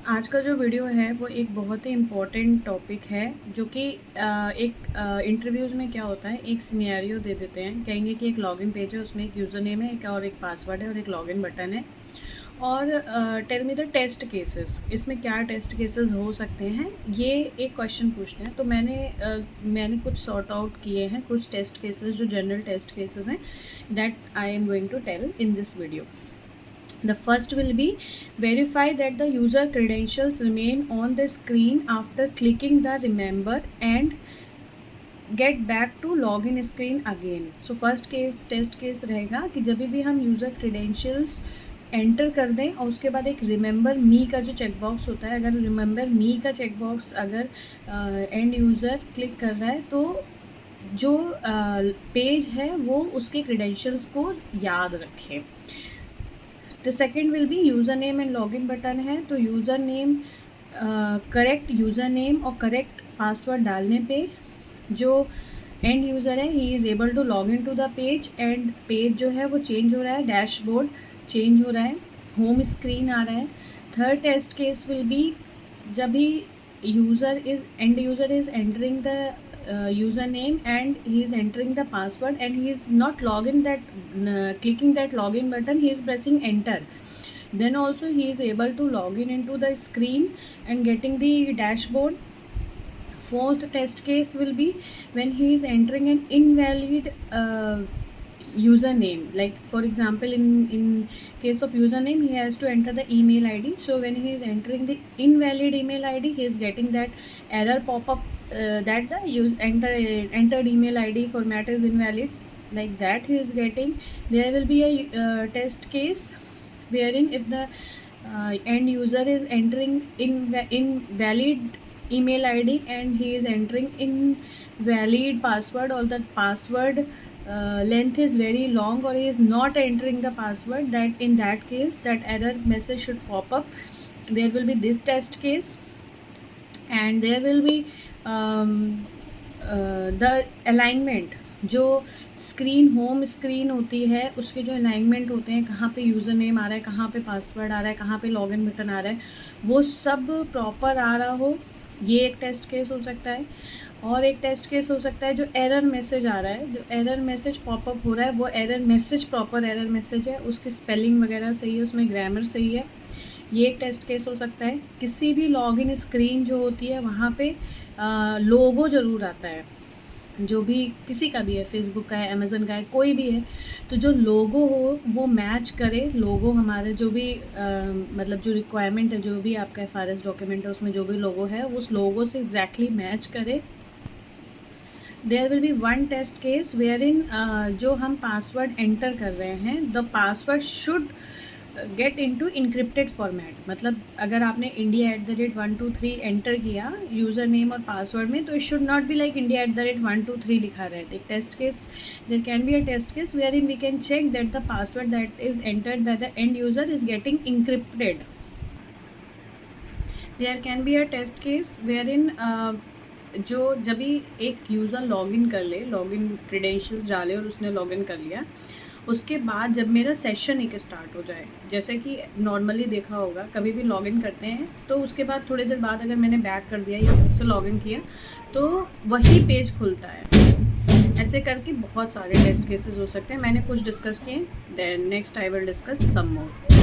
आज का जो वीडियो है वो एक बहुत ही इम्पोर्टेंट टॉपिक है जो कि एक इंटरव्यूज़ में क्या होता है, एक सिनेरियो दे देते हैं, कहेंगे कि एक लॉगिन पेज है, उसमें एक यूज़र नेम है, एक और एक पासवर्ड है और एक लॉगिन बटन है और tell me the test cases, इसमें क्या टेस्ट केसेस हो सकते हैं, ये एक क्वेश्चन पूछते हैं। तो मैंने कुछ सॉर्ट आउट किए हैं, कुछ टेस्ट केसेस जो जनरल टेस्ट केसेस हैं, that I am going to tell in this video. The first will be verify that the user credentials remain on the screen after clicking the remember and get back to login screen again. So first case test case रहेगा कि जब भी हम user credentials enter कर दें और उसके बाद एक रिमेंबर मी का जो चेकबॉक्स होता है, अगर रिमेंबर मी का चेकबॉक्स अगर एंड यूज़र क्लिक कर रहा है तो जो पेज है वो उसके क्रीडेंशियल्स को याद रखे. The second will be user name and login button है, तो user name correct user name और करेक्ट पासवर्ड डालने पे जो एंड यूज़र है he is able to log in to the page and page जो है वो चेंज हो रहा है, डैशबोर्ड चेंज हो रहा है, होम स्क्रीन आ रहा है. Third test case will be जब भी end user is entering the username and he is entering the password and he is not clicking that login button, he is pressing enter, then also he is able to log in into the screen and getting the dashboard. Fourth test case will be when he is entering an invalid username, like for example in case of username he has to enter the email id, so when he is entering the invalid email id he is getting that error pop up that the entered email id format is invalid, like that he is getting. There will be a test case wherein if the end user is entering invalid email id and he is entering invalid password or the password length is very long or he is not entering the password, that in that case that error message should pop up. There will be this test case and there will be the alignment, जो screen home screen होती है उसके जो alignment होते हैं, कहाँ पे user name आ रहा है, कहाँ पे पासवर्ड आ रहा है, कहाँ पे लॉगिन बटन आ रहा है, वो सब प्रॉपर आ रहा हो, ये एक टेस्ट केस हो सकता है. और एक टेस्ट केस हो सकता है जो एरर मैसेज आ रहा है, जो एरर मैसेज पॉपअप हो रहा है वो error message proper error message है, उसकी स्पेलिंग वगैरह सही है, उसमें ग्रामर सही है, ये एक टेस्ट केस हो सकता है. किसी भी लॉगिन स्क्रीन जो होती है वहाँ पे लोगो ज़रूर आता है, जो भी किसी का भी है, फेसबुक का है, अमेज़न का है, कोई भी है, तो जो लोगो हो वो मैच करे. लोगो हमारे जो भी मतलब जो रिक्वायरमेंट है, जो भी आपका FRS डॉक्यूमेंट है उसमें जो भी लोगो है उस लोगो से एग्जैक्टली मैच करे. There will be one test case where in जो हम पासवर्ड एंटर कर रहे हैं the password should get into encrypted format. मतलब अगर आपने India@123 एंटर किया यूज़र नेम और पासवर्ड में, तो it should not be like India@123 लिखा रहे. एक test case, there can be a test case where in we can check that the password that is entered by the end user is getting encrypted. There can be a test case where in जो जब भी एक user login कर ले, login credentials डाले और उसने login कर लिया, उसके बाद जब मेरा सेशन एक स्टार्ट हो जाए, जैसे कि नॉर्मली देखा होगा कभी भी लॉगिन करते हैं तो उसके बाद थोड़ी देर बाद अगर मैंने बैक कर दिया या फिर से लॉगिन किया तो वही पेज खुलता है. ऐसे करके बहुत सारे टेस्ट केसेस हो सकते हैं. मैंने कुछ डिस्कस किए, then next I will discuss some more.